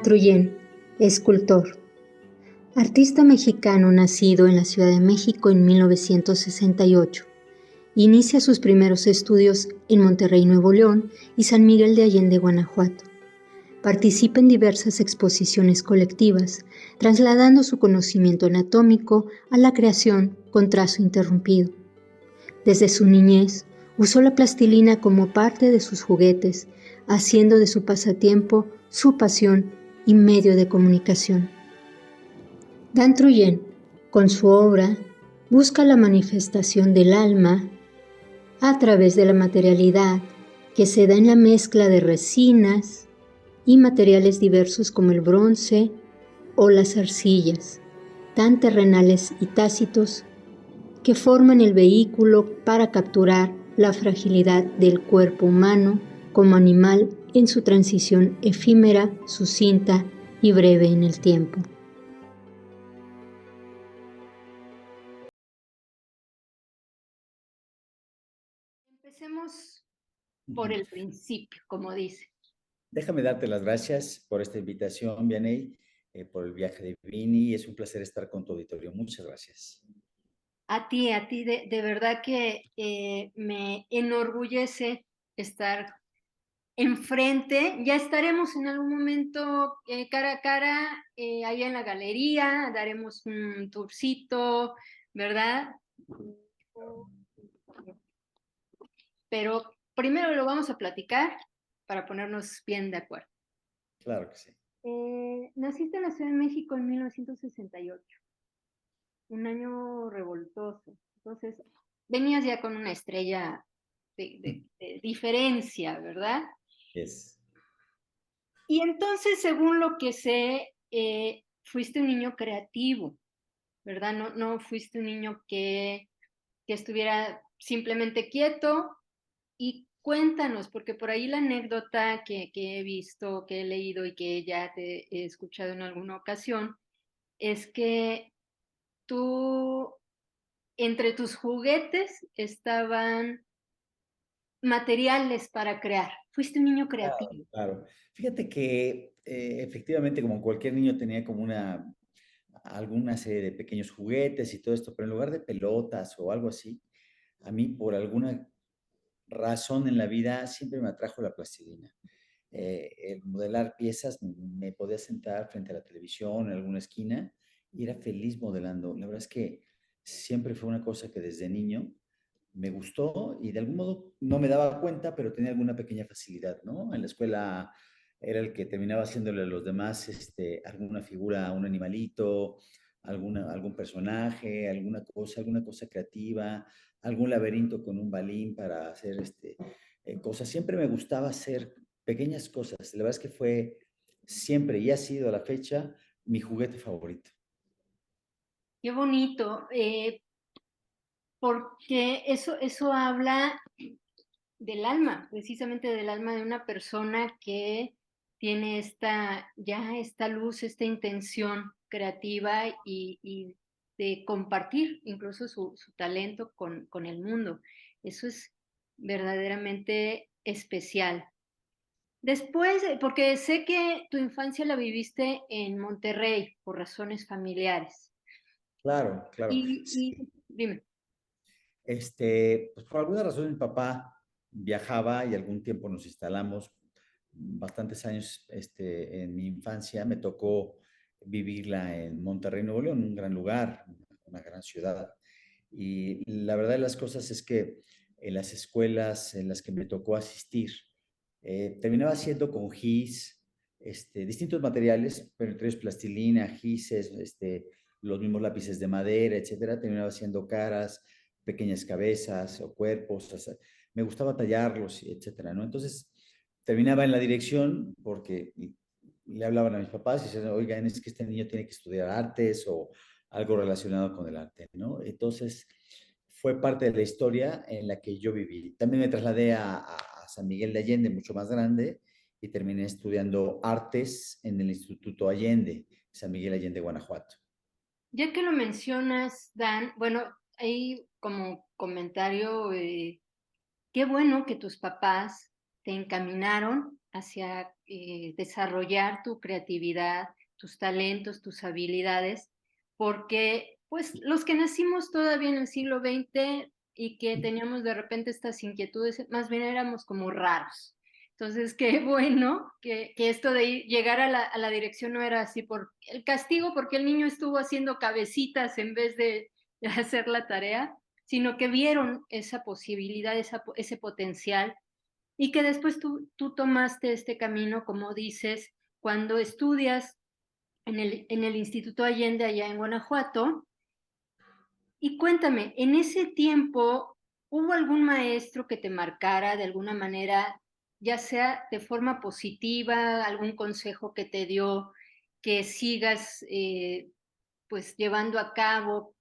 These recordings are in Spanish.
Truyen, escultor. Artista mexicano nacido en la Ciudad de México en 1968. Inicia sus primeros estudios en Monterrey, Nuevo León y San Miguel de Allende, Guanajuato. Participa en diversas exposiciones colectivas, trasladando su conocimiento anatómico a la creación con trazo interrumpido. Desde su niñez, usó la plastilina como parte de sus juguetes, haciendo de su pasatiempo su pasión y medio de comunicación. Dan Truyen, con su obra, busca la manifestación del alma a través de la materialidad que se da en la mezcla de resinas y materiales diversos como el bronce o las arcillas, tan terrenales y tácitos que forman el vehículo para capturar la fragilidad del cuerpo humano como animal en su transición efímera, sucinta y breve en el tiempo. Empecemos por el principio, como dice. Déjame darte las gracias por esta invitación, Vianey, por el viaje de Vini. Es un placer estar con tu auditorio. Muchas gracias. A ti, de verdad que me enorgullece estar enfrente. Ya estaremos en algún momento cara a cara, allá en la galería, daremos un tourcito, ¿verdad? Pero primero lo vamos a platicar para ponernos bien de acuerdo. Claro que sí. Naciste en la Ciudad de México en 1968, un año revoltoso. Entonces, venías ya con una estrella de diferencia, ¿verdad? Yes. Y entonces, según lo que sé, fuiste un niño creativo, ¿verdad? No fuiste un niño que estuviera simplemente quieto. Y cuéntanos, porque por ahí la anécdota que he visto, que he leído y que ya te he escuchado en alguna ocasión, es que tú, entre tus juguetes estaban materiales para crear. Fuiste un niño creativo. Claro. Fíjate que efectivamente, como cualquier niño, tenía como alguna serie de pequeños juguetes y todo esto, pero en lugar de pelotas o algo así, a mí por alguna razón en la vida siempre me atrajo la plastilina. El modelar piezas, me podía sentar frente a la televisión en alguna esquina y era feliz modelando. La verdad es que siempre fue una cosa que desde niño me gustó y de algún modo no me daba cuenta, pero tenía alguna pequeña facilidad, ¿no? En la escuela era el que terminaba haciéndole a los demás alguna figura, un animalito, algún personaje, alguna cosa creativa, algún laberinto con un balín para hacer cosas. Siempre me gustaba hacer pequeñas cosas. La verdad es que fue siempre y ha sido a la fecha mi juguete favorito. Qué bonito, porque eso habla del alma, precisamente del alma de una persona que tiene esta luz, esta intención creativa y de compartir incluso su talento con el mundo. Eso es verdaderamente especial. Después, porque sé que tu infancia la viviste en Monterrey por razones familiares. Claro, claro. Dime. Pues por alguna razón mi papá viajaba y algún tiempo nos instalamos, bastantes años en mi infancia, me tocó vivirla en Monterrey, Nuevo León, un gran lugar, una gran ciudad. Y la verdad de las cosas es que en las escuelas en las que me tocó asistir, terminaba siendo con gis, distintos materiales, pero entre ellos plastilina, gises, los mismos lápices de madera, etcétera, terminaba siendo caras, pequeñas cabezas o cuerpos, o sea, me gustaba tallarlos, etcétera, ¿no? Entonces, terminaba en la dirección porque le hablaban a mis papás y decían, oigan, es que este niño tiene que estudiar artes o algo relacionado con el arte, ¿no? Entonces, fue parte de la historia en la que yo viví. También me trasladé a San Miguel de Allende, mucho más grande, y terminé estudiando artes en el Instituto Allende, San Miguel Allende, Guanajuato. Ya que lo mencionas, Dan, bueno, ahí como comentario, qué bueno que tus papás te encaminaron hacia desarrollar tu creatividad, tus talentos, tus habilidades, porque pues los que nacimos todavía en el siglo XX y que teníamos de repente estas inquietudes, más bien éramos como raros. Entonces, qué bueno que esto de llegar a la dirección no era así por el castigo, porque el niño estuvo haciendo cabecitas en vez de hacer la tarea, sino que vieron esa posibilidad, ese potencial y que después tú tomaste este camino, como dices, cuando estudias en el Instituto Allende allá en Guanajuato. Y cuéntame, en ese tiempo, ¿hubo algún maestro que te marcara de alguna manera, ya sea de forma positiva, algún consejo que te dio que sigas pues llevando a cabo?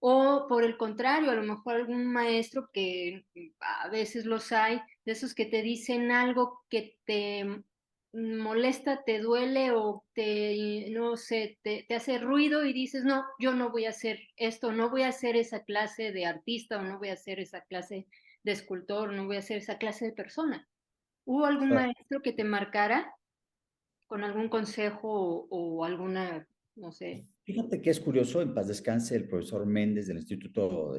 O por el contrario, a lo mejor algún maestro que a veces los hay, de esos que te dicen algo que te molesta, te duele o te, no sé, te hace ruido y dices, no, yo no voy a hacer esto, no voy a hacer esa clase de artista o no voy a hacer esa clase de escultor, no voy a hacer esa clase de persona. ¿Hubo algún Claro. maestro que te marcara con algún consejo o alguna, no sé? Fíjate que es curioso, en paz descanse el profesor Méndez del Instituto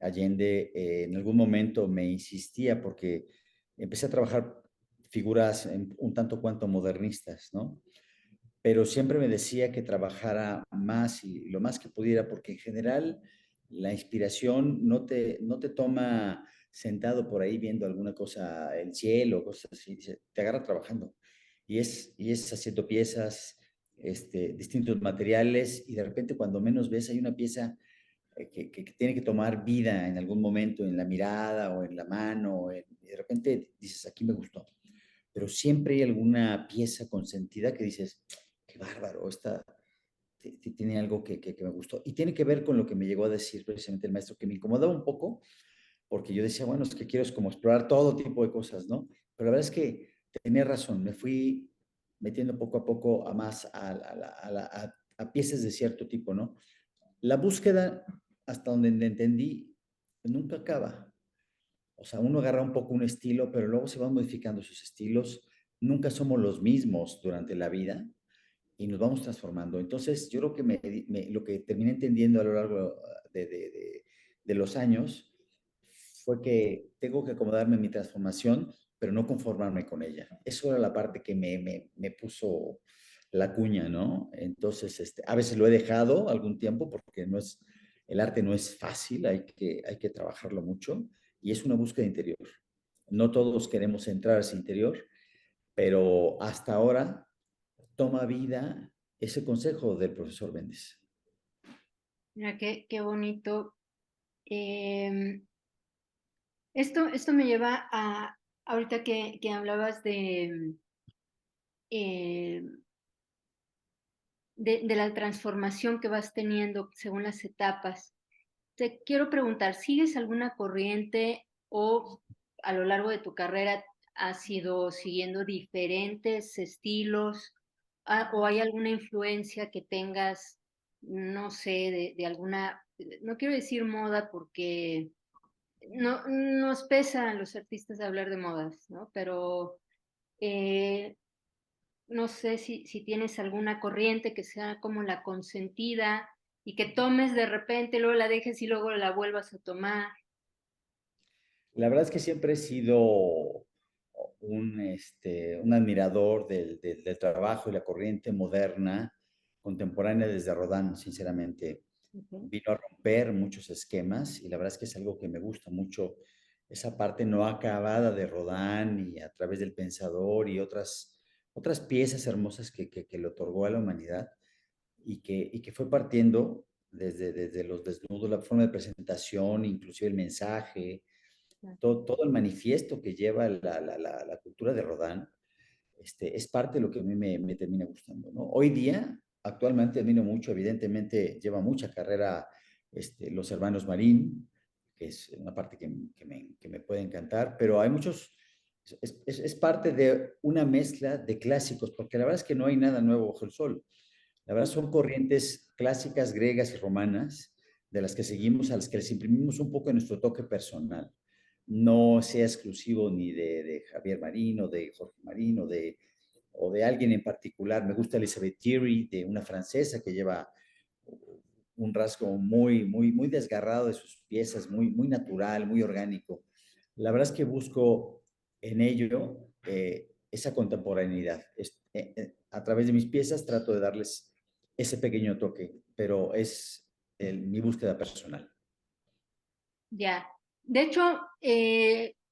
Allende, en algún momento me insistía porque empecé a trabajar figuras un tanto cuanto modernistas, ¿no? Pero siempre me decía que trabajara más y lo más que pudiera, porque en general la inspiración no te toma sentado por ahí viendo alguna cosa, el cielo, cosas así, te agarra trabajando. Y es haciendo piezas, distintos materiales, y de repente cuando menos ves hay una pieza que tiene que tomar vida en algún momento, en la mirada o en la mano, y de repente dices, aquí me gustó. Pero siempre hay alguna pieza consentida que dices, qué bárbaro, esta tiene algo que me gustó. Y tiene que ver con lo que me llegó a decir precisamente el maestro, que me incomodaba un poco, porque yo decía, bueno, es que quiero es como explorar todo tipo de cosas, ¿no? Pero la verdad es que tenía razón, me fui metiendo poco a poco a más a piezas de cierto tipo, ¿no? La búsqueda, hasta donde entendí, nunca acaba. O sea, uno agarra un poco un estilo, pero luego se van modificando sus estilos. Nunca somos los mismos durante la vida y nos vamos transformando. Entonces, yo creo que lo que terminé entendiendo a lo largo de los años fue que tengo que acomodarme en mi transformación, pero no conformarme con ella. Eso era la parte que me puso la cuña, ¿no? Entonces, a veces lo he dejado algún tiempo porque el arte no es fácil, hay que trabajarlo mucho y es una búsqueda interior. No todos queremos entrar a ese interior, pero hasta ahora toma vida ese consejo del profesor Méndez. Mira, qué bonito. Em, esto me lleva a, ahorita que hablabas eh, de la transformación que vas teniendo según las etapas. Te quiero preguntar, ¿sigues alguna corriente o a lo largo de tu carrera has ido siguiendo diferentes estilos? ¿O hay alguna influencia que tengas, no sé, de alguna, no quiero decir moda porque no nos pesa a los artistas hablar de modas, ¿no? Pero eh, no sé si tienes alguna corriente que sea como la consentida y que tomes de repente, luego la dejes y luego la vuelvas a tomar. La verdad es que siempre he sido un admirador del trabajo y la corriente moderna, contemporánea desde Rodin, sinceramente. Okay. Vino a romper muchos esquemas y la verdad es que es algo que me gusta mucho, esa parte no acabada de Rodin y a través del pensador y otras piezas hermosas que le otorgó a la humanidad y que fue partiendo desde los desnudos, la forma de presentación, inclusive el mensaje, todo el manifiesto que lleva la cultura de Rodin, es parte de lo que a mí me termina gustando, ¿no? Hoy día, actualmente admiro mucho, evidentemente lleva mucha carrera los hermanos Marín, que es una parte que me puede encantar, pero hay muchos, es parte de una mezcla de clásicos, porque la verdad es que no hay nada nuevo bajo el sol. La verdad son corrientes clásicas griegas y romanas de las que seguimos, a las que les imprimimos un poco de nuestro toque personal. no sea exclusivo ni de Javier Marín o de Jorge Marín o de alguien en particular. Me gusta Elizabeth Thierry, de una francesa que lleva un rasgo muy desgarrado de sus piezas, muy natural, muy orgánico. La verdad es que busco en ello esa contemporaneidad. A través de mis piezas trato de darles ese pequeño toque, pero es mi búsqueda personal. Ya. De hecho,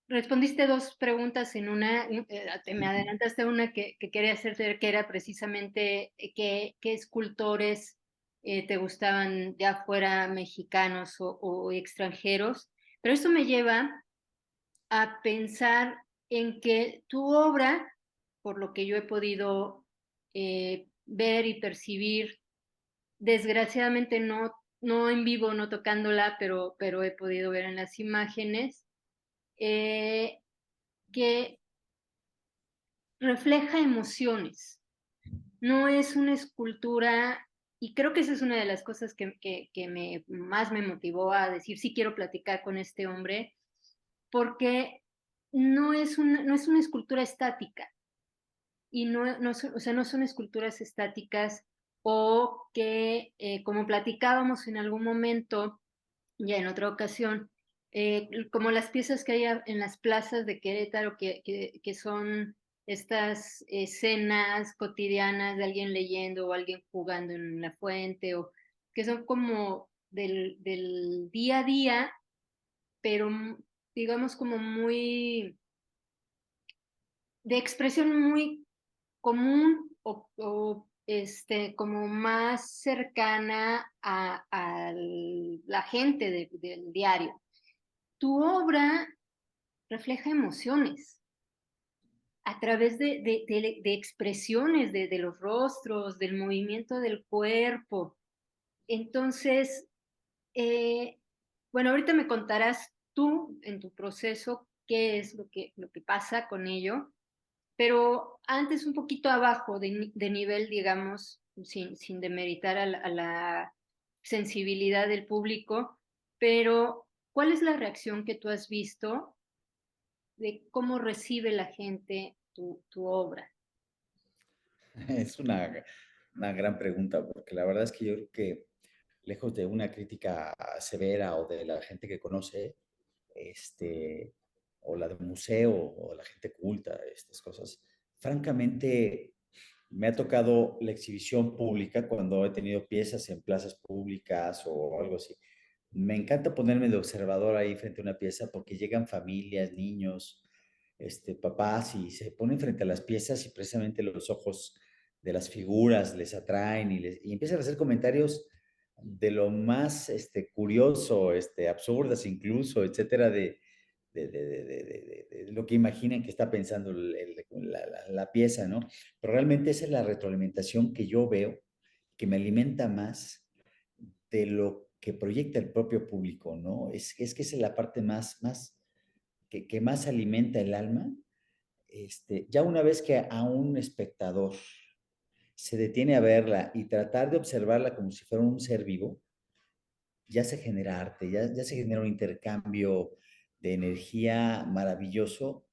respondiste dos preguntas en una, me adelantaste una que quería hacerte, que era precisamente qué escultores te gustaban, ya fuera mexicanos o extranjeros, pero esto me lleva a pensar en que tu obra, por lo que yo he podido ver y percibir, desgraciadamente no en vivo, no tocándola, pero he podido ver en las imágenes, eh, que refleja emociones. No es una escultura, y creo que esa es una de las cosas que más me motivó a decir, sí quiero platicar con este hombre, porque no es una escultura estática, y o sea, no son esculturas estáticas o que, como platicábamos en algún momento, ya en otra ocasión, como las piezas que hay en las plazas de Querétaro, que son estas escenas cotidianas de alguien leyendo o alguien jugando en la fuente, o que son como del día a día, pero digamos como muy, de expresión muy común como más cercana a la gente del diario. Tu obra refleja emociones a través de expresiones de los rostros, del movimiento del cuerpo. Entonces, eh, bueno, ahorita me contarás tú en tu proceso qué es lo que pasa con ello, pero antes un poquito abajo de nivel, digamos, sin demeritar a la sensibilidad del público, pero ¿cuál es la reacción que tú has visto de cómo recibe la gente tu obra? Es una gran pregunta, porque la verdad es que yo creo que lejos de una crítica severa o de la gente que conoce, este, o la del museo o la gente culta, estas cosas, francamente me ha tocado la exhibición pública cuando he tenido piezas en plazas públicas o algo así. Me encanta ponerme de observador ahí frente a una pieza porque llegan familias, niños, papás y se ponen frente a las piezas y precisamente los ojos de las figuras les atraen y empiezan a hacer comentarios de lo más curioso, absurdas incluso, etcétera, de lo que imaginan que está pensando la pieza, ¿no? Pero realmente esa es la retroalimentación que yo veo, que me alimenta más de lo que proyecta el propio público, ¿no? Es que esa es la parte que más alimenta el alma. Ya una vez que a un espectador se detiene a verla y tratar de observarla como si fuera un ser vivo, ya se genera arte, ya se genera un intercambio de energía maravilloso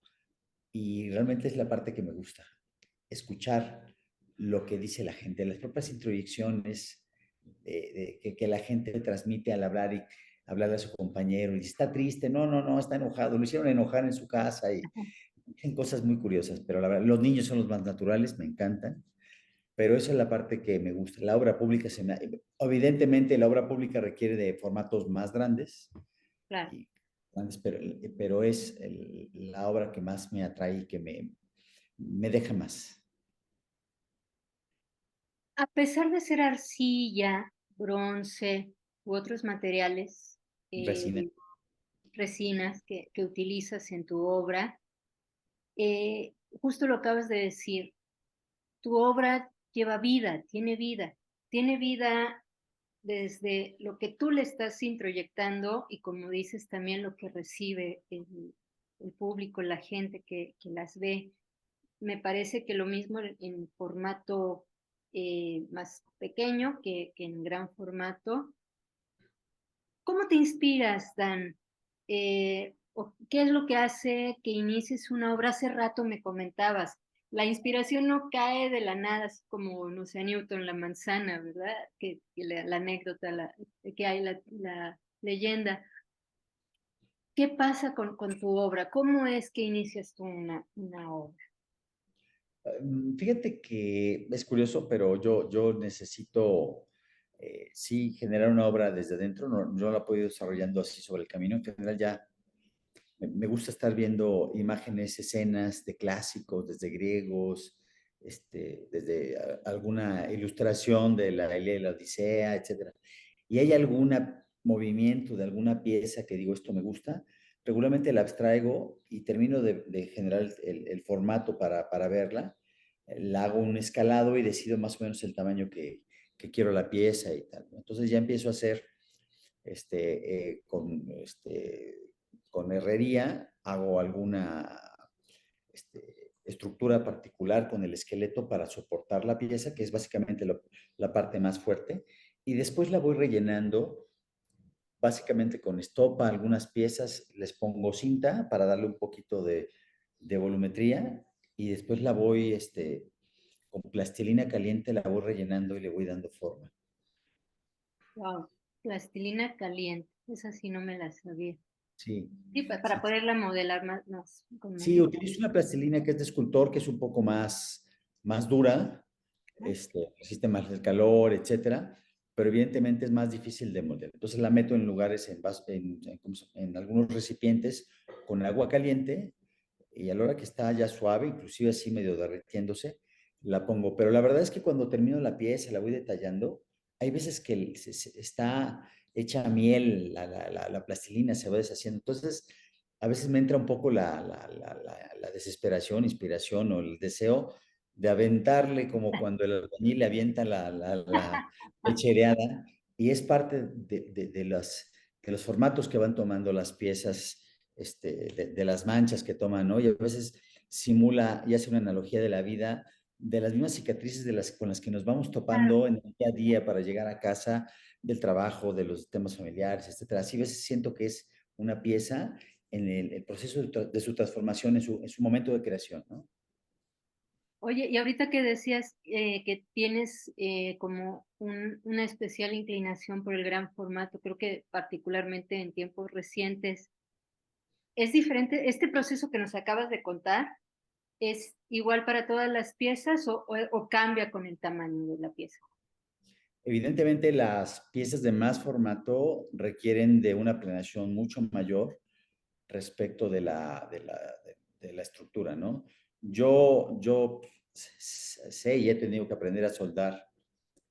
y realmente es la parte que me gusta, escuchar lo que dice la gente, las propias introyecciones que la gente transmite al hablar y hablarle a su compañero y está triste, no, está enojado, lo hicieron enojar en su casa y dicen cosas muy curiosas, pero la verdad, los niños son los más naturales, me encantan, pero esa es la parte que me gusta. La obra pública, evidentemente la obra pública requiere de formatos más grandes, Claro. y, pero es la obra que más me atrae y que me deja más. A pesar de ser arcilla, bronce u otros materiales, Resina. eh, resinas que utilizas en tu obra, justo lo acabas de decir, tu obra lleva vida, tiene vida desde lo que tú le estás introyectando y como dices también lo que recibe el público, la gente que las ve. Me parece que lo mismo en formato más pequeño que en gran formato. ¿Cómo te inspiras, Dan? o qué es lo que hace que inicies una obra? Hace rato me comentabas, la inspiración no cae de la nada, así como, no sé, Newton, la manzana, ¿verdad? Que la anécdota, que hay la leyenda. ¿Qué pasa con tu obra? ¿Cómo es que inicias tú una obra? Fíjate que es curioso, pero yo necesito, sí, generar una obra desde dentro. No, no la he podido desarrollando así sobre el camino. En general ya me gusta estar viendo imágenes, escenas de clásicos, desde griegos, desde alguna ilustración de la Ilíada y la Odisea, etcétera. Y hay algún movimiento de alguna pieza que digo, esto me gusta, regularmente la abstraigo y termino de generar el formato para verla, la hago un escalado y decido más o menos el tamaño que quiero la pieza y tal. Entonces ya empiezo a hacer con herrería, hago alguna estructura particular con el esqueleto para soportar la pieza, que es básicamente la parte más fuerte, y después la voy rellenando básicamente con estopa, algunas piezas, les pongo cinta para darle un poquito de volumetría y después la voy, con plastilina caliente, la voy rellenando y le voy dando forma. Wow, plastilina caliente, esa sí no me la sabía. Sí, Sí, para sí. poderla modelar con más Sí, detalle. utilizo una plastilina que es de escultor, que es un poco más dura, ¿No? resiste más el calor, etcétera, pero evidentemente es más difícil de moldear. Entonces la meto en lugares, en algunos recipientes con agua caliente y a la hora que está ya suave, inclusive así medio derritiéndose, la pongo. Pero la verdad es que cuando termino la pieza, la voy detallando, hay veces que está hecha miel, la plastilina se va deshaciendo. Entonces, a veces me entra un poco la desesperación, inspiración o el deseo de aventarle como cuando el albañil le avienta la lechereada y es parte de los formatos que van tomando las piezas, de las manchas que toman, ¿no? Y a veces simula y hace una analogía de la vida, de las mismas cicatrices con las que nos vamos topando en el día a día para llegar a casa, del trabajo, de los temas familiares, etcétera. Así a veces siento que es una pieza en el proceso de su transformación, en su momento de creación, ¿no? Oye, y ahorita que decías que tienes como una especial inclinación por el gran formato, creo que particularmente en tiempos recientes, ¿es diferente este proceso que nos acabas de contar? ¿Es igual para todas las piezas o cambia con el tamaño de la pieza? Evidentemente, las piezas de más formato requieren de una planeación mucho mayor respecto de la estructura, ¿no? Yo sé y he tenido que aprender a soldar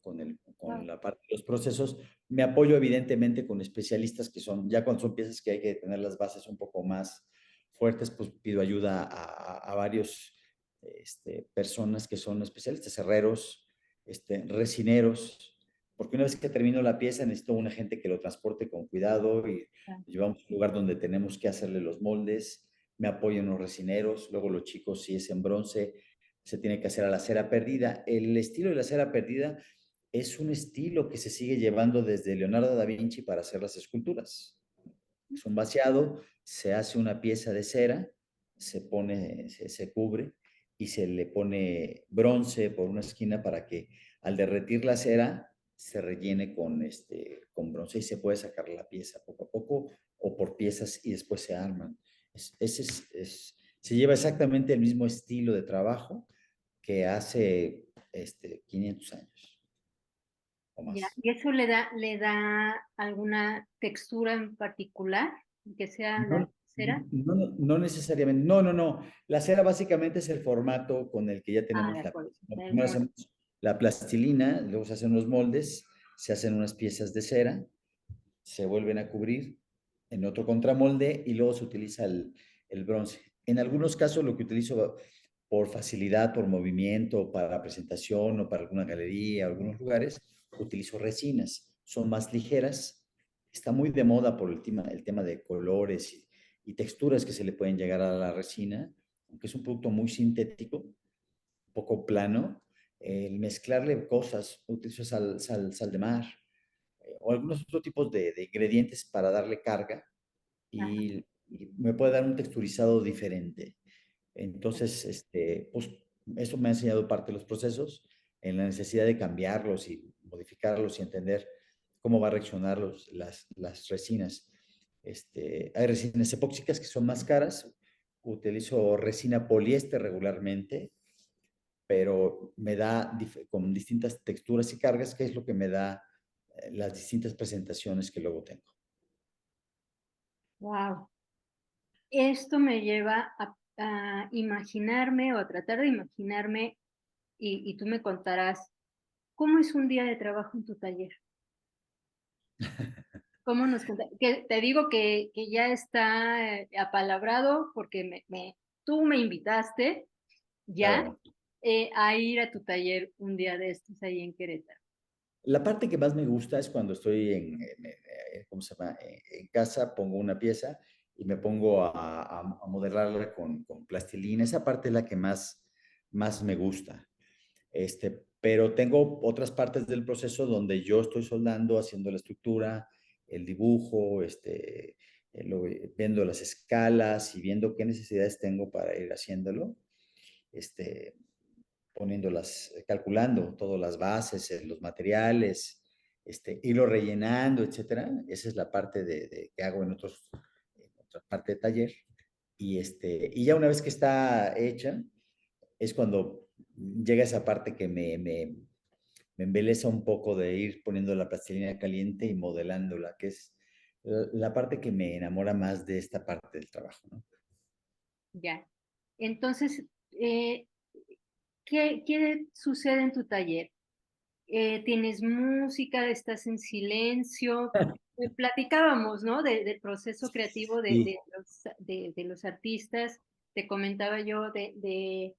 con Wow. la parte de los procesos. Me apoyo evidentemente con especialistas que ya cuando son piezas que hay que tener las bases un poco más fuertes, pues pido ayuda a varios personas que son especialistas, herreros, resineros, porque una vez que termino la pieza necesito una gente que lo transporte con cuidado y lo llevamos a un lugar donde tenemos que hacerle los moldes, me apoyo en los resineros, luego los chicos, si es en bronce, se tiene que hacer a la cera perdida. El estilo de la cera perdida es un estilo que se sigue llevando desde Leonardo da Vinci para hacer las esculturas. Es un vaciado, se hace una pieza de cera, se cubre y se le pone bronce por una esquina para que al derretir la cera se rellene con bronce y se puede sacar la pieza poco a poco o por piezas y después se arman. Se lleva exactamente el mismo estilo de trabajo que hace 500 años o Ya, más. ¿y eso le da alguna textura en particular, que sea la No, cera? no necesariamente. No, no, no. La cera básicamente es el formato con el que ya Ah, de tenemos la acuerdo. pieza, ¿no? El Primero molde. hacemos la plastilina, luego se hacen los moldes, se hacen unas piezas de cera, se vuelven a cubrir en otro contramolde y luego se utiliza el bronce. En algunos casos lo que utilizo por facilidad, por movimiento, para presentación o para alguna galería, algunos lugares, utilizo resinas. Son más ligeras. Está muy de moda por el tema de colores y texturas que se le pueden llegar a la resina, aunque es un producto muy sintético, un poco plano. El mezclarle cosas, utilizo sal de mar o algunos otros tipos de ingredientes para darle carga Ajá. y y me puede dar un texturizado diferente. Entonces, pues eso me ha enseñado parte de los procesos en la necesidad de cambiarlos y modificarlos y entender cómo va a reaccionar las resinas. Hay resinas epóxicas que son más caras. Utilizo resina poliéster regularmente, pero me da con distintas texturas y cargas, que es lo que me da las distintas presentaciones que luego tengo. Wow. Esto me lleva a imaginarme o a tratar de imaginarme, y tú me contarás, ¿cómo es un día de trabajo en tu taller? ¿Cómo nos que te digo que ya está apalabrado porque tú me invitaste ya Claro. a ir a tu taller un día de estos ahí en Querétaro. La parte que más me gusta es cuando estoy ¿cómo se llama? En casa, pongo una pieza y me pongo a modelarla con plastilina. Esa parte es la que más me gusta. Pero tengo otras partes del proceso donde yo estoy soldando, haciendo la estructura, el dibujo, viendo las escalas y viendo qué necesidades tengo para ir haciéndolo. Este, poniéndolas, calculando todas las bases, los materiales, irlo rellenando, etcétera. Esa es la parte que hago en otra parte de taller. Y ya una vez que está hecha, es cuando llega esa parte que me embeleza un poco de ir poniendo la plastilina caliente y modelándola, que es la parte que me enamora más de esta parte del trabajo, ¿no? Ya. Entonces, eh, qué sucede en tu taller? ¿Tienes música? ¿Estás en silencio? Platicábamos, ¿no? Del proceso creativo Sí, de los artistas. Te comentaba yo de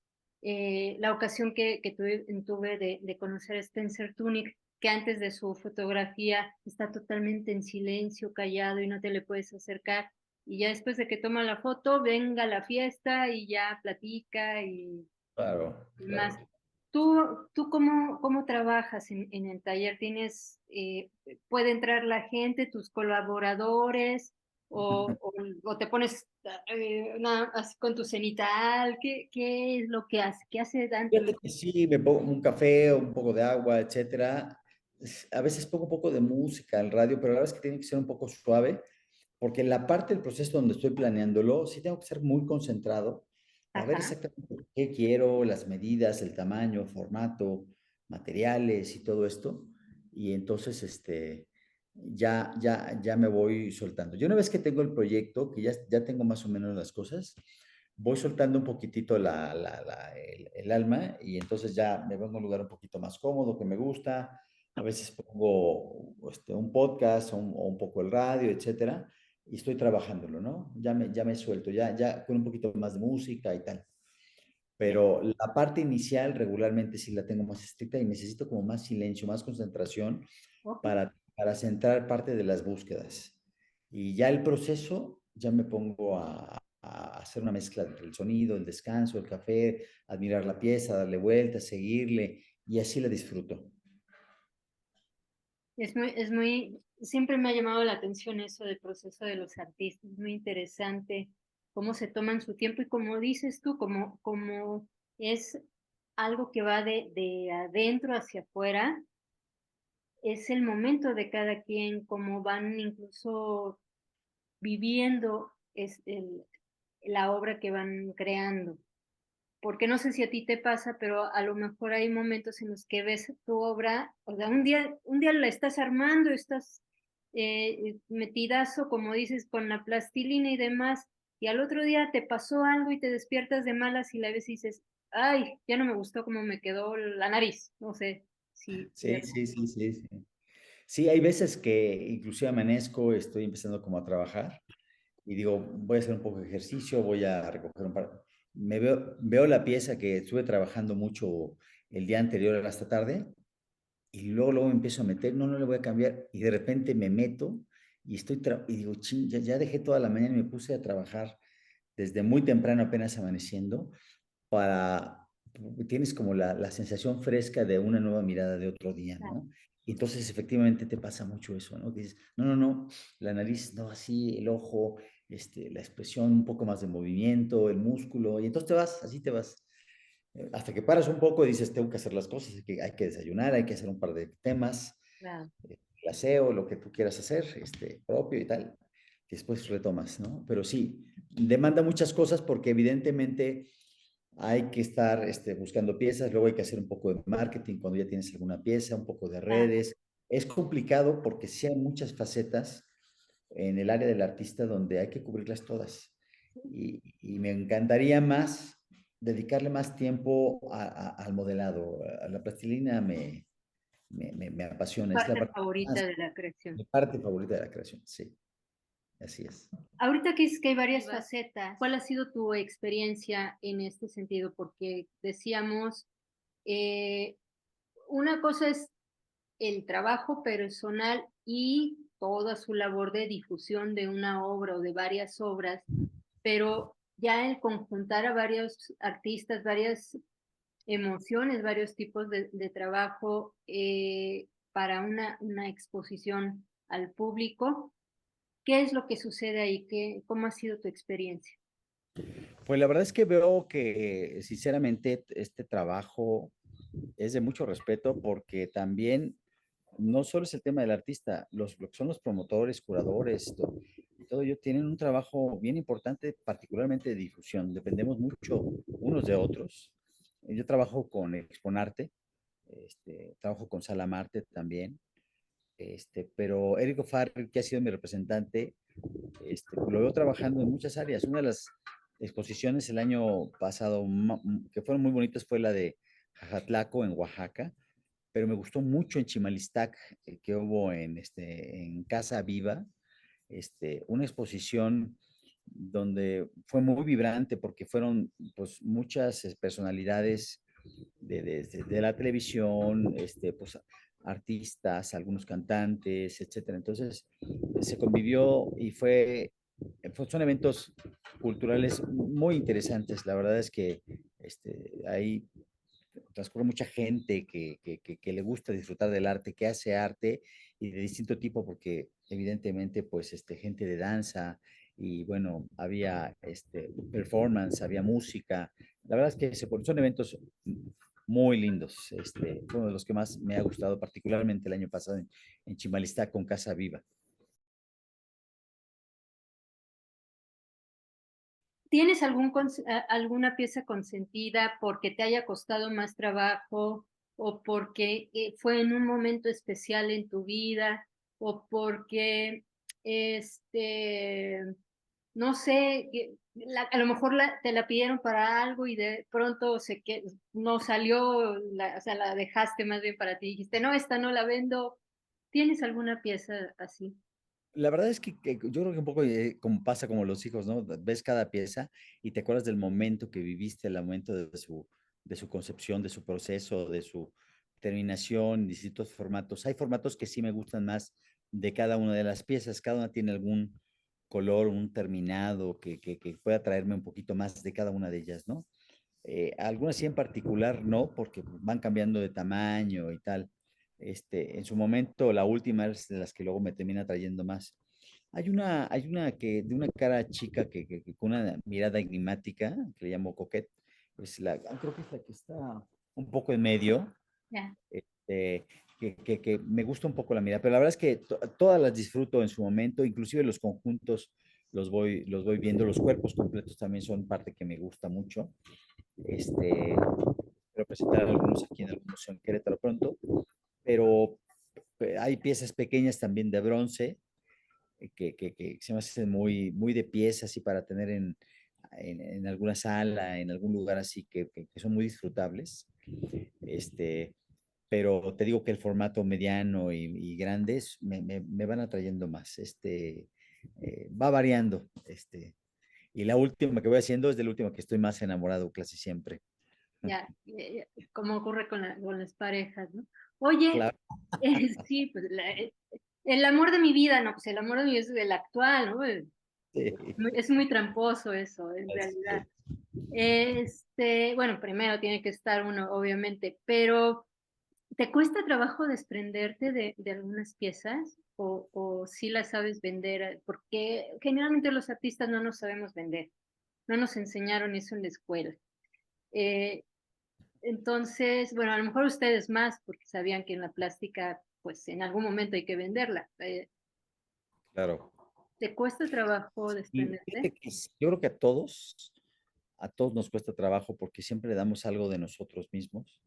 la ocasión que tuve de conocer a Spencer Tunick, que antes de su fotografía está totalmente en silencio, callado y no te le puedes acercar. Y ya después de que toma la foto, venga la fiesta y ya platica claro, y más. claro. ¿Tú cómo trabajas en el taller? ¿Puede entrar la gente, tus colaboradores, o te pones así con tu cenital? ¿Qué es lo que hace? ¿Qué hace Dante? Fíjate que sí, me pongo un café, un poco de agua, etcétera. A veces pongo un poco de música al radio, pero la verdad es que tiene que ser un poco suave, porque en la parte del proceso donde estoy planeándolo, sí tengo que ser muy concentrado para ver Ajá. exactamente qué quiero, las medidas, el tamaño, formato, materiales y todo esto. Y entonces, ya me voy soltando. Yo una vez que tengo el proyecto, que ya tengo más o menos las cosas, voy soltando un poquitito el alma y entonces ya me vengo a un lugar un poquito más cómodo, que me gusta. A veces pongo un podcast o un poco el radio, etcétera, y estoy trabajándolo, ¿no? Ya me suelto, ya con un poquito más de música y tal. Pero la parte inicial regularmente sí la tengo más estricta y necesito como más silencio, más concentración Ok. para centrar parte de las búsquedas. Y ya el proceso, ya me pongo a hacer una mezcla entre el sonido, el descanso, el café, admirar la pieza, darle vueltas, seguirle, y así la disfruto. Siempre me ha llamado la atención eso del proceso de los artistas, muy interesante cómo se toman su tiempo y como dices tú, como es algo que va de adentro hacia afuera, es el momento de cada quien, cómo van incluso viviendo la obra que van creando. Porque no sé si a ti te pasa, pero a lo mejor hay momentos en los que ves tu obra, o sea, un día la estás armando, estás metidazo, como dices, con la plastilina y demás, y al otro día te pasó algo y te despiertas de malas y la ves y dices, ay, ya no me gustó cómo me quedó la nariz, no sé si de Sí, sí, sí, sí, sí. Sí, hay veces que inclusive amanezco, estoy empezando como a trabajar y digo, voy a hacer un poco de ejercicio, voy a recoger un par. Veo la pieza que estuve trabajando mucho el día anterior hasta tarde y luego me empiezo a meter, no le voy a cambiar y de repente me meto y y digo, ching, ya dejé toda la mañana y me puse a trabajar desde muy temprano, apenas amaneciendo, para, tienes como la sensación fresca de una nueva mirada de otro día, ¿no? Y entonces efectivamente te pasa mucho eso, ¿no? Que dices, no, la nariz, no, así, el ojo, la expresión, un poco más de movimiento, el músculo, y entonces te vas, así te vas. Hasta que paras un poco y dices, tengo que hacer las cosas, hay que desayunar, hay que hacer un par de temas, Claro. el aseo, lo que tú quieras hacer, propio y tal, y después retomas, ¿no? Pero sí, demanda muchas cosas porque evidentemente hay que estar buscando piezas, luego hay que hacer un poco de marketing cuando ya tienes alguna pieza, un poco de Claro. redes. Es complicado porque sí hay muchas facetas en el área del artista donde hay que cubrirlas todas. Y me encantaría más dedicarle más tiempo al modelado. A la plastilina me Tu apasiona, es la parte parte, favorita de la creación. mi parte favorita de la creación, sí, así es. Ahorita que es que hay varias facetas, ¿cuál ha sido tu experiencia en este sentido? Porque decíamos, eh, una cosa es el trabajo personal y toda su labor de difusión de una obra o de varias obras, pero ya el conjuntar a varios artistas, varias emociones, varios tipos de trabajo para una exposición al público, ¿qué es lo que sucede ahí? ¿Cómo ha sido tu experiencia? Pues la verdad es que veo que sinceramente este trabajo es de mucho respeto porque también no solo es el tema del artista, lo que son los promotores, curadores, todo ello tienen un trabajo bien importante, particularmente de difusión. Dependemos mucho unos de otros. Yo trabajo con Exponarte, trabajo con Salamarte también, pero Érico Farri, que ha sido mi representante, lo veo trabajando en muchas áreas. Una de las exposiciones el año pasado que fueron muy bonitas fue la de Jajatlaco en Oaxaca, pero me gustó mucho en Chimalistac, que hubo en Casa Viva, una exposición donde fue muy vibrante porque fueron pues muchas personalidades de la televisión, pues artistas, algunos cantantes, etcétera. Entonces se convivió y son eventos culturales muy interesantes. La verdad es que ahí transcurre mucha gente que le gusta disfrutar del arte, que hace arte y de distinto tipo, porque evidentemente, pues, gente de danza y bueno, había performance, había música. La verdad es que son eventos muy lindos. Fue uno de los que más me ha gustado, particularmente el año pasado en Chimalistá con Casa Viva. ¿Tienes alguna pieza consentida porque te haya costado más trabajo o porque fue en un momento especial en tu vida o porque, este, no sé, a lo mejor te la pidieron para algo y de pronto no salió, o sea, la dejaste más bien para ti, dijiste, no, esta no la vendo? ¿Tienes alguna pieza así? La verdad es que yo creo que un poco como pasa como los hijos, ¿no? Ves cada pieza y te acuerdas del momento que viviste, el momento de su concepción, de su proceso, de su terminación, distintos formatos. Hay formatos que sí me gustan más de cada una de las piezas, cada una tiene algún color, un terminado que pueda traerme un poquito más de cada una de ellas, ¿no? Algunas sí en particular no, porque van cambiando de tamaño y tal. En su momento, la última es de las que luego me termina trayendo más. Hay una que, de una cara chica que con una mirada enigmática, que le llamo Coquette, creo que es la que está un poco en medio, Ya. este, que me gusta un poco la mirada, pero la verdad es que todas las disfruto en su momento, inclusive los conjuntos los voy viendo, los cuerpos completos también son parte que me gusta mucho. Quiero presentar algunos aquí en el Museo en Querétaro pronto, pero hay piezas pequeñas también de bronce que se me hacen muy de piezas así para tener en alguna sala, en algún lugar así que son muy disfrutables. Este, pero te digo que el formato mediano y grandes me van atrayendo más. Va variando. Y la última que voy haciendo es de la última que estoy más enamorado casi siempre. Ya, como ocurre con las parejas, ¿no? Oye, Claro. sí, pues el amor de mi vida, no, pues el amor de mi vida es el actual, ¿no? Sí, Es muy tramposo eso, en así es. realidad. Bueno, primero tiene que estar uno, obviamente, pero ¿te cuesta trabajo desprenderte de algunas piezas? o sí la sabes vender? Porque generalmente los artistas no nos sabemos vender, no nos enseñaron eso en la escuela. Eh, entonces, bueno, a lo mejor ustedes más, porque sabían que en la plástica, pues en algún momento hay que venderla. Claro. ¿Te cuesta trabajo Y desprenderte? fíjate que yo creo que a todos nos cuesta trabajo porque siempre le damos algo de nosotros mismos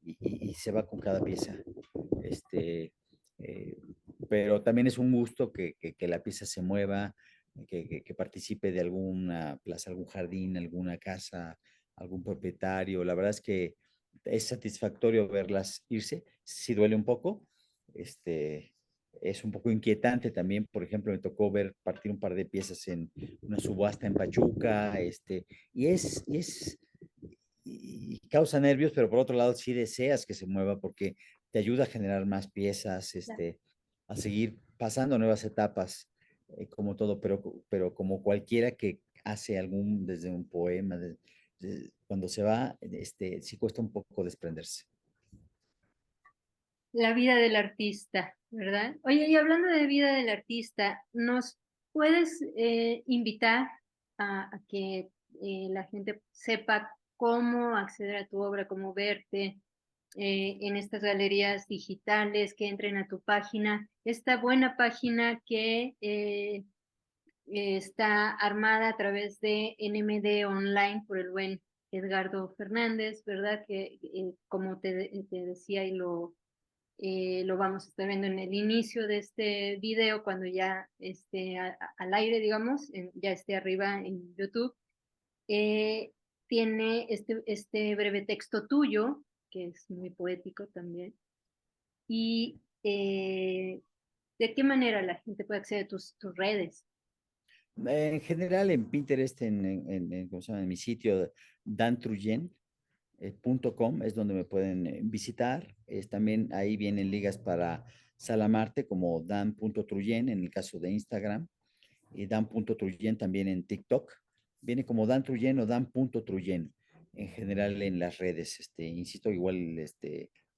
y se va con cada pieza. Este, eh, pero también es un gusto que la pieza se mueva, que participe de alguna plaza, algún jardín, alguna casa, algún propietario. La verdad es que es satisfactorio verlas irse, sí duele un poco, este, es un poco inquietante también. Por ejemplo, me tocó ver partir un par de piezas en una subasta en Pachuca, y causa nervios, pero por otro lado sí deseas que se mueva porque te ayuda a generar más piezas, a seguir pasando nuevas etapas, como todo, pero como cualquiera que hace desde un poema, cuando se va, sí cuesta un poco desprenderse. La vida del artista, ¿verdad? Oye, y hablando de vida del artista, ¿nos puedes invitar a que la gente sepa cómo acceder a tu obra, cómo verte en estas galerías digitales, que entren a tu página? Esta buena página que está armada a través de NMD Online por el buen Edgardo Fernández, ¿verdad? Que como te decía y lo vamos a estar viendo en el inicio de este video, cuando ya esté al aire, digamos, ya esté arriba en YouTube. eh, Tiene este breve texto tuyo, que es muy poético también. Y ¿de qué manera la gente puede acceder a tus redes? En general, en Pinterest, ¿cómo se llama? En mi sitio, dantruyen.com es donde me pueden visitar. También ahí vienen ligas para Salamarte como dan.truyen en el caso de Instagram y dan.truyen también en TikTok. Viene como Dan Truyen o dan.truyen en general en las redes. Insisto, igual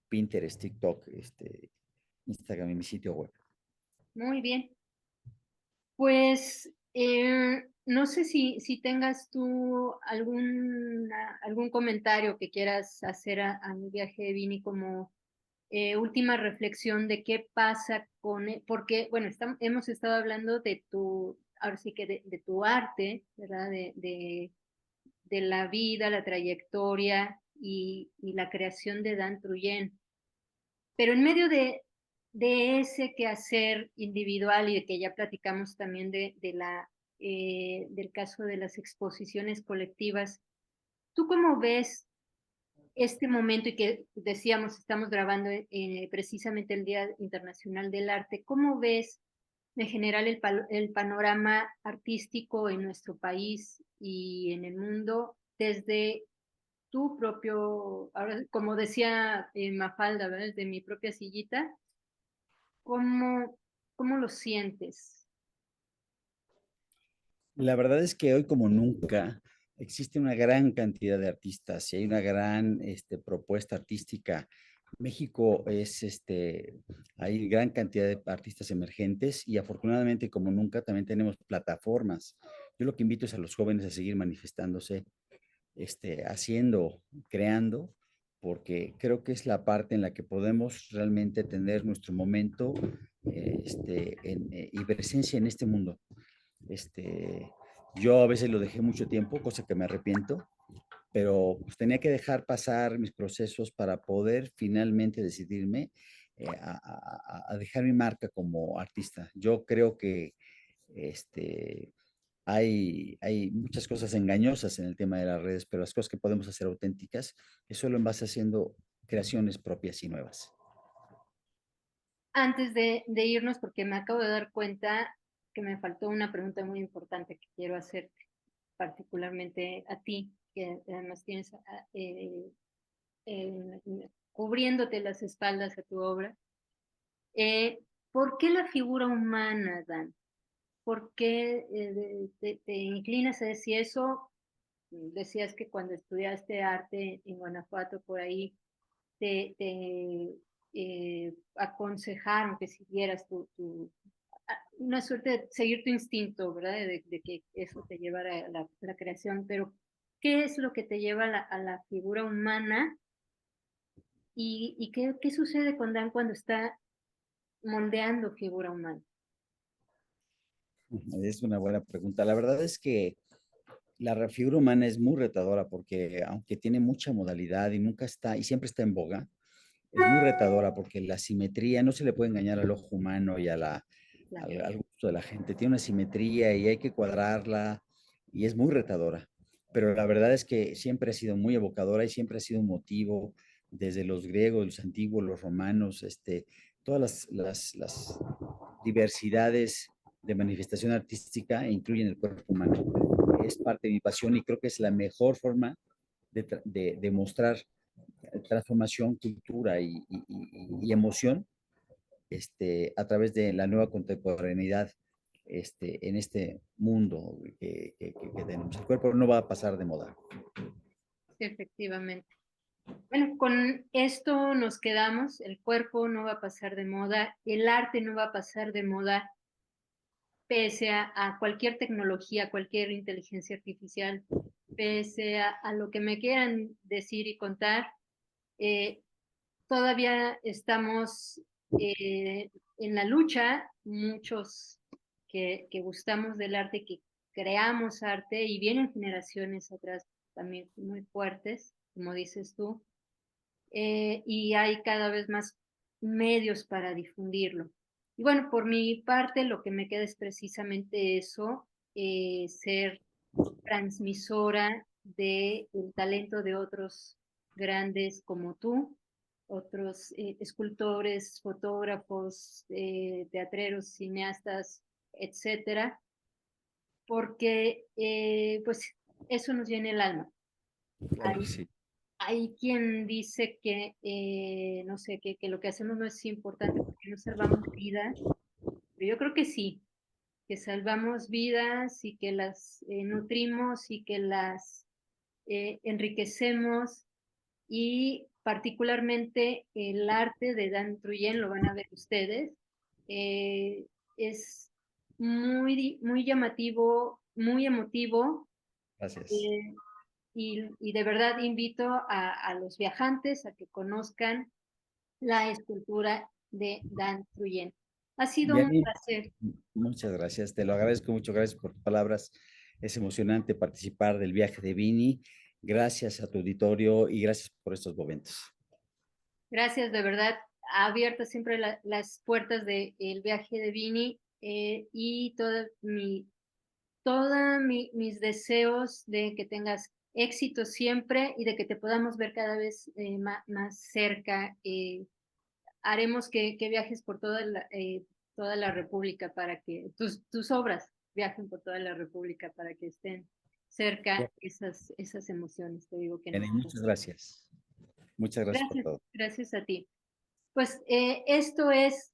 Pinterest, TikTok, Instagram y mi sitio web. Muy bien. Pues no sé si tengas tú algún comentario que quieras hacer a mi viaje de Vini como última reflexión de qué pasa porque, bueno, hemos estado hablando de ahora sí que de tu arte, ¿verdad? De la vida, la trayectoria y la creación de Dan Truyen. Pero en medio de ese quehacer individual y de que ya platicamos también del caso de las exposiciones colectivas, ¿tú cómo ves este momento y que decíamos, estamos grabando precisamente el Día Internacional del Arte? ¿Cómo ves en general el panorama artístico en nuestro país y en el mundo desde tu propio, ahora, como decía Mafalda, ¿verdad? Desde mi propia sillita? ¿Cómo lo sientes? La verdad es que hoy como nunca existe una gran cantidad de artistas y hay una gran propuesta artística. México hay gran cantidad de artistas emergentes y afortunadamente como nunca también tenemos plataformas. Yo lo que invito es a los jóvenes a seguir manifestándose, haciendo, creando, porque creo que es la parte en la que podemos realmente tener nuestro momento y presencia en este mundo. Este, yo a veces lo dejé mucho tiempo, cosa que me arrepiento, pero pues, tenía que dejar pasar mis procesos para poder finalmente decidirme a dejar mi marca como artista. Yo creo que este, hay muchas cosas engañosas en el tema de las redes, pero las cosas que podemos hacer auténticas es solo en base haciendo creaciones propias y nuevas. Antes de irnos, porque me acabo de dar cuenta que me faltó una pregunta muy importante que quiero hacerte, particularmente a ti, que además tienes eh, cubriéndote las espaldas a tu obra. ¿Por qué la figura humana, Dan? ¿Por qué te inclinas a decir eso? Decías que cuando estudiaste arte en Guanajuato, por ahí, te aconsejaron que siguieras una suerte de seguir tu instinto, ¿verdad? De que eso te llevara a la creación, pero ¿qué es lo que te lleva a la figura humana? ¿Y qué sucede con Dan cuando está moldeando figura humana? Es una buena pregunta. La verdad es que la figura humana es muy retadora porque aunque tiene mucha modalidad y nunca está, y siempre está en boga, es muy retadora porque la simetría no se le puede engañar al ojo humano y Claro. al gusto de la gente. Tiene una simetría y hay que cuadrarla y es muy retadora. Pero la verdad es que siempre ha sido muy evocadora y siempre ha sido un motivo desde los griegos, los antiguos, los romanos, todas las diversidades de manifestación artística incluyen el cuerpo humano. Es parte de mi pasión y creo que es la mejor forma de mostrar transformación, cultura y emoción a través de la nueva contemporaneidad en este mundo que tenemos. El cuerpo no va a pasar de moda. Sí, efectivamente. Bueno, con esto nos quedamos. El cuerpo no va a pasar de moda, el arte no va a pasar de moda, pese a cualquier tecnología, cualquier inteligencia artificial, pese a lo que me quieran decir y contar. eh, Todavía estamos en la lucha, muchos que gustamos del arte, que creamos arte, y vienen generaciones atrás también muy fuertes, como dices tú, y hay cada vez más medios para difundirlo. Y bueno, por mi parte, lo que me queda es precisamente eso, ser transmisora del talento de otros grandes como tú, otros escultores, fotógrafos, teatreros, cineastas, etcétera, porque pues eso nos llena el alma. Claro que sí. Hay quien dice que, no sé, que lo que hacemos no es importante porque no salvamos vidas, pero yo creo que salvamos vidas y que las nutrimos y que las enriquecemos, y particularmente el arte de Dan Truyen, lo van a ver ustedes, es muy llamativo, muy emotivo, Gracias. eh, y de verdad invito a los viajantes a que conozcan la escultura de Dan Truyen. Ha sido un Vianney, placer. muchas gracias. Te lo agradezco mucho. Gracias por tus palabras. Es emocionante participar del viaje de Vini. Gracias a tu auditorio y gracias por estos momentos. Gracias, de verdad. Abiertas siempre las puertas del viaje de Vini, y mis deseos de que tengas éxito siempre y de que te podamos ver cada vez más cerca. Haremos que viajes por toda la República para que tus obras viajen por toda la República para que estén cerca esas emociones, te digo que Vianney, nosotros. muchas gracias. Muchas gracias por Gracias, todo. gracias a ti. Pues esto es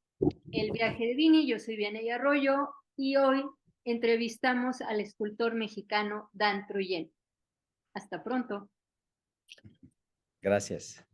El viaje de Vini. Yo soy Vianey Arroyo y hoy entrevistamos al escultor mexicano Dan Truyen. Hasta pronto. Gracias.